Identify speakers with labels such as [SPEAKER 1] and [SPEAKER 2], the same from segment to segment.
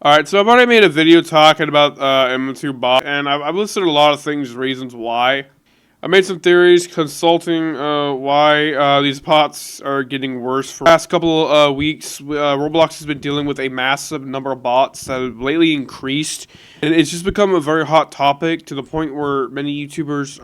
[SPEAKER 1] Alright, so I've already made a video talking about MM2 Bot, and I've listed a lot of things, reasons why. I made some theories consulting why these bots are getting worse. For the past couple weeks, Roblox has been dealing with a massive number of bots that have lately increased, and it's just become a very hot topic to the point where many YouTubers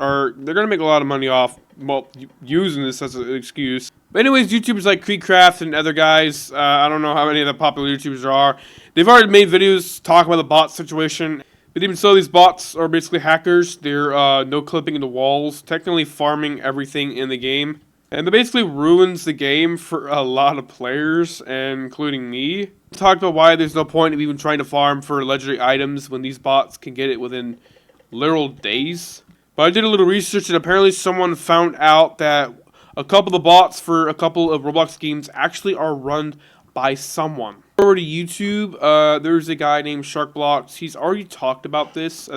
[SPEAKER 1] they're going to make a lot of money off, well, using this as an excuse. But anyways, YouTubers like Creekcraft and other guys, I don't know how many of the popular YouTubers there are, they've already made videos talking about the bot situation. But even so, these bots are basically hackers. They're no clipping the walls, technically farming everything in the game. And that basically ruins the game for a lot of players, and including me. Talked about why there's no point of even trying to farm for legendary items when these bots can get it within literal days. But I did a little research, and apparently someone found out that a couple of the bots for a couple of Roblox games actually are run by someone. Over to YouTube, there's a guy named SharkBlocks. He's already talked about this.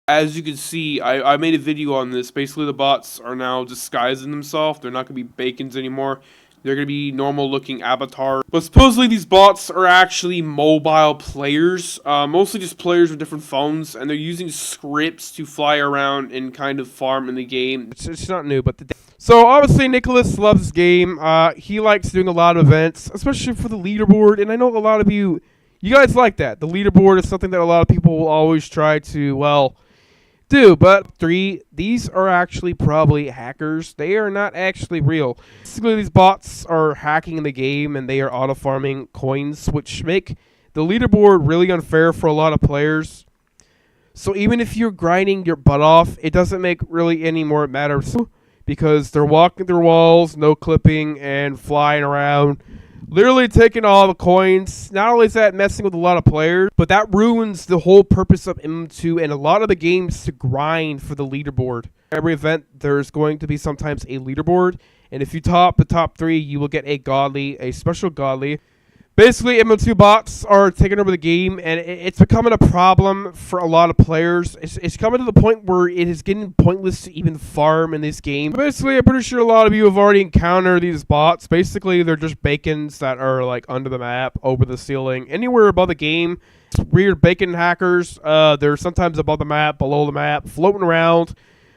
[SPEAKER 1] As you can see, I made a video on this. Basically, the bots are now disguising themselves. They're not going to be bacons anymore. They're going to be normal looking avatars. But supposedly these bots are actually mobile players. Mostly just players with different phones. And they're using scripts to fly around and kind of farm in the game. It's not new, but so obviously Nicholas loves this game. He likes doing a lot of events, especially for the leaderboard. And I know a lot of you guys like that. The leaderboard is something that a lot of people will always try to, well, do. But these are actually probably hackers. They are not actually real. Basically, these bots are hacking the game and they are auto farming coins, which make the leaderboard really unfair for a lot of players. So even if you're grinding your butt off, it doesn't make really any more matter, because they're walking through walls, no clipping, and flying around, literally taking all the coins. Not only is that messing with a lot of players, but that ruins the whole purpose of MM2 and a lot of the games to grind for the leaderboard. Every event, there's going to be sometimes a leaderboard, and if you top the top 3, you will get a special godly. Basically, MM2 bots are taking over the game, and it's becoming a problem for a lot of players. It's coming to the point where it is getting pointless to even farm in this game. Basically, I'm pretty sure a lot of you have already encountered these bots. Basically, they're just bacons that are like under the map, over the ceiling, anywhere above the game. It's weird bacon hackers. They're sometimes above the map, below the map, floating around.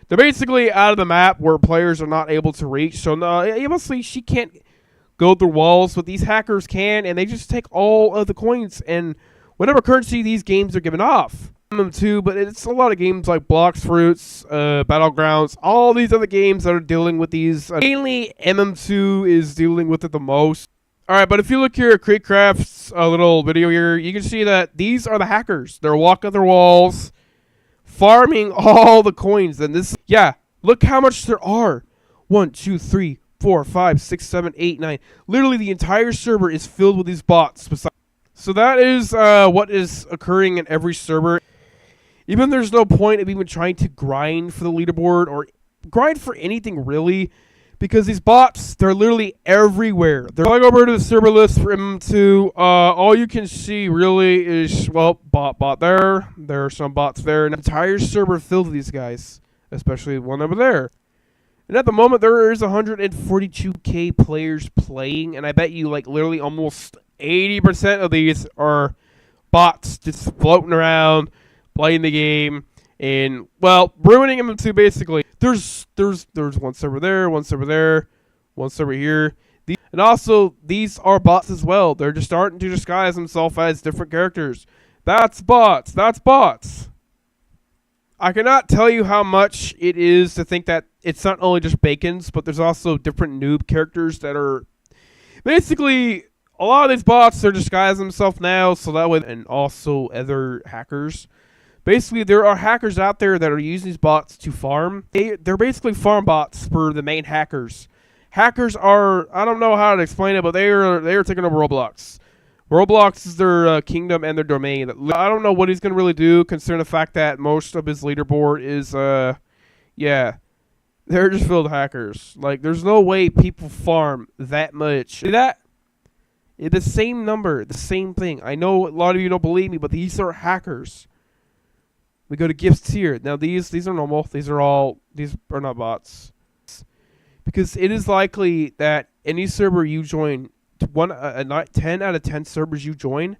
[SPEAKER 1] They're basically out of the map where players are not able to reach. So obviously, she can't go through walls, but these hackers can, and they just take all of the coins and whatever currency these games are giving off. MM2, but it's a lot of games like Blocks Fruits, Battlegrounds, all these other games that are dealing with these. Mainly, MM2 is dealing with it the most. Alright, but if you look here at Creekcraft's little video here, you can see that these are the hackers. They're walking through walls, farming all the coins, and this, yeah, look how much there are. 1, 2, 3, 4, 5, 6, 7, 8, 9. Literally, the entire server is filled with these bots. So that is what is occurring in every server. Even there's no point of even trying to grind for the leaderboard or grind for anything really, because these bots, they're literally everywhere. They're going over to the server list for MM2. All you can see really is, well, bot there. There are some bots there. An entire server filled with these guys, especially one over there. And at the moment, there is 142k players playing, and I bet you, like, literally almost 80% of these are bots just floating around, playing the game, and, well, ruining them too, basically. There's one server there, one server there, one server here. And also, these are bots as well. They're just starting to disguise themselves as different characters. That's bots. That's bots. I cannot tell you how much it is to think that it's not only just bacons, but there's also different noob characters that are basically, a lot of these bots are disguising themselves now, so that way, and also other hackers. Basically, there are hackers out there that are using these bots to farm. They're basically farm bots for the main hackers. Hackers are, I don't know how to explain it, but they are taking over Roblox. Roblox is their kingdom and their domain. I don't know what he's going to really do, considering the fact that most of his leaderboard is, yeah, they're just filled with hackers. Like, there's no way people farm that much. See that? The same number, the same thing. I know a lot of you don't believe me, but these are hackers. We go to gifts here. Now, these are normal. These are not bots. Because it is likely that any server you join
[SPEAKER 2] 10 out of 10 servers you join,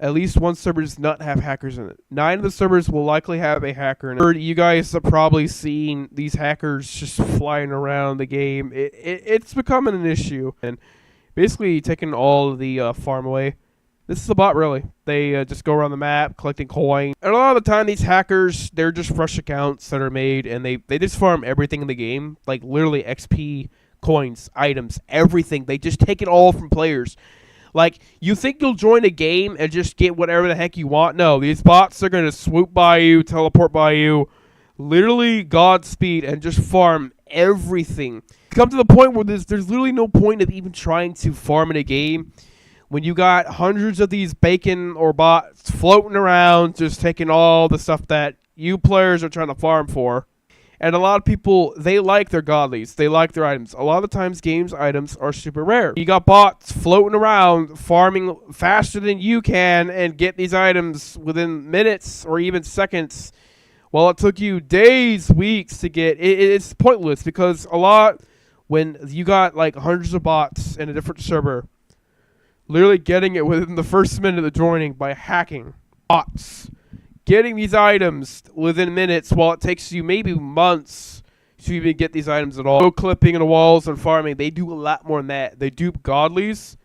[SPEAKER 2] at least one server does not have hackers in it. 9 of the servers will likely have a hacker in it. You guys have probably seen these hackers just flying around the game. It's becoming an issue, and basically taking all of the farm away. This is a bot, really. They just go around the map collecting coin. And a lot of the time, these hackers, they're just fresh accounts that are made, and they just farm everything in the game. Like, literally XP, coins, items, everything. They just take it all from players. Like, you think you'll join a game and just get whatever the heck you want? No, these bots are going to swoop by you, teleport by you, literally Godspeed, and just farm everything. Come to the point where there's literally no point of even trying to farm in a game when you got hundreds of these bacon or bots floating around, just taking all the stuff that you players are trying to farm for. And a lot of people, they like their godlies. They like their items. A lot of the times, games items are super rare. You got bots floating around, farming faster than you can, and get these items within minutes or even seconds. While it took you days, weeks to get. It's pointless because when you got like hundreds of bots in a different server, literally getting it within the first minute of joining by hacking bots, getting these items within minutes while it takes you maybe months to even get these items at all. No clipping in the walls and farming. They do a lot more than that. They dupe godlies,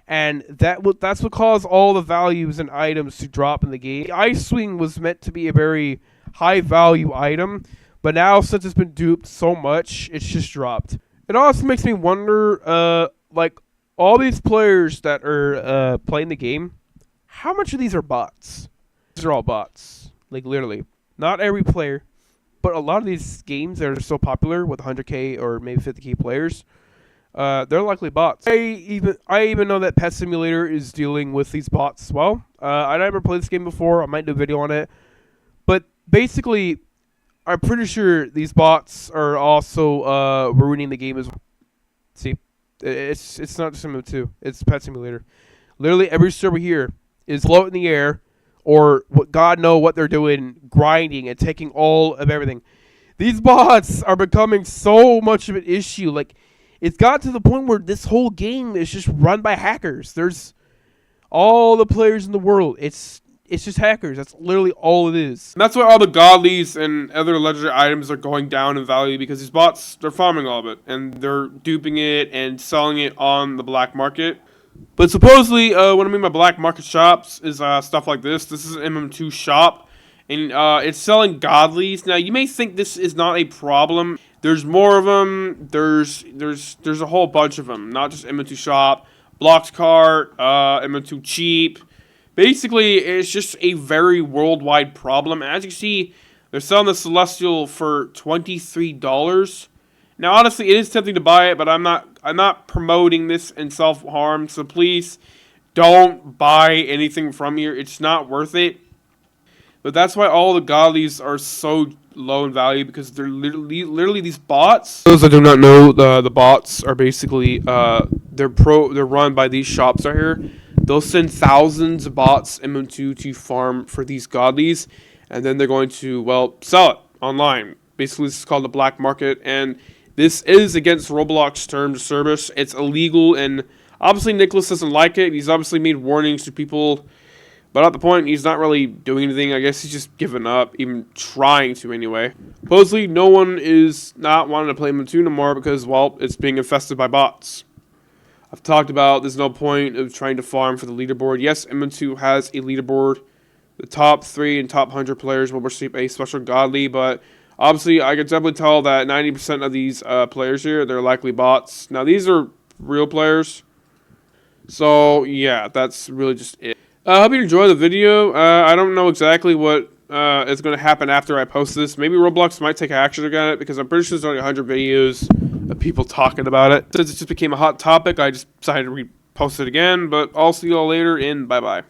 [SPEAKER 2] and that's what caused all the values and items to drop in the game. The Ice Swing was meant to be a very high value item, but now since it's been duped so much, it's just dropped. It also makes me wonder, like, all these players that are playing the game, how much of these are bots? These are all bots. Like, literally. Not every player, but a lot of these games that are so popular with 100k or maybe 50k players, they're likely bots. I even know that Pet Simulator is dealing with these bots as well. I never played this game before. I might do a video on it. But basically, I'm pretty sure these bots are also ruining the game as well. See? It's not just MM2. It's Pet Simulator. Literally every server here is floating in the air, or God know what they're doing, grinding and taking all of everything. These bots are becoming so much of an issue. Like, it's got to the point where this whole game is just run by hackers. There's all the players in the world. It's just hackers. That's literally all it is.
[SPEAKER 1] And that's why all the godlies and other legendary items are going down in value, because these bots, they're farming all of it, and they're duping it and selling it on the black market. But supposedly, what I mean by black market shops is stuff like this. This is an MM2 shop, and it's selling godlies. Now, you may think this is not a problem. There's more of them. There's a whole bunch of them, not just MM2 shop, Blocks Cart, MM2 cheap. Basically, it's just a very worldwide problem. As you can see, they're selling the Celestial for $23. Now, honestly, it is tempting to buy it, but I'm not promoting this in self-harm, so please don't buy anything from here. It's not worth it. But that's why all the godlies are so low in value, because they're literally these bots. Those that do not know, the bots are basically they're run by these shops right here. They'll send thousands of bots MM2 to farm for these godlies, and then they're going to, well, sell it online. Basically, this is called the black market, and this is against Roblox terms of service. It's illegal, and obviously Nicholas doesn't like it. He's obviously made warnings to people, but at the point, he's not really doing anything. I guess he's just given up, even trying to anyway. Supposedly, no one is not wanting to play MM2 no more because, well, it's being infested by bots. I've talked about there's no point of trying to farm for the leaderboard. Yes, MM2 has a leaderboard. The top 3 and top 100 players will receive a special godly, but obviously I can definitely tell that 90% of these players here, they're likely bots. Now, these are real players. So, yeah, that's really just it. I hope you enjoy the video. I don't know exactly what is going to happen after I post this. Maybe Roblox might take action against it, because I'm pretty sure there's only 100 videos of people talking about it. Since it just became a hot topic, I just decided to repost it again. But I'll see you all later, and bye-bye.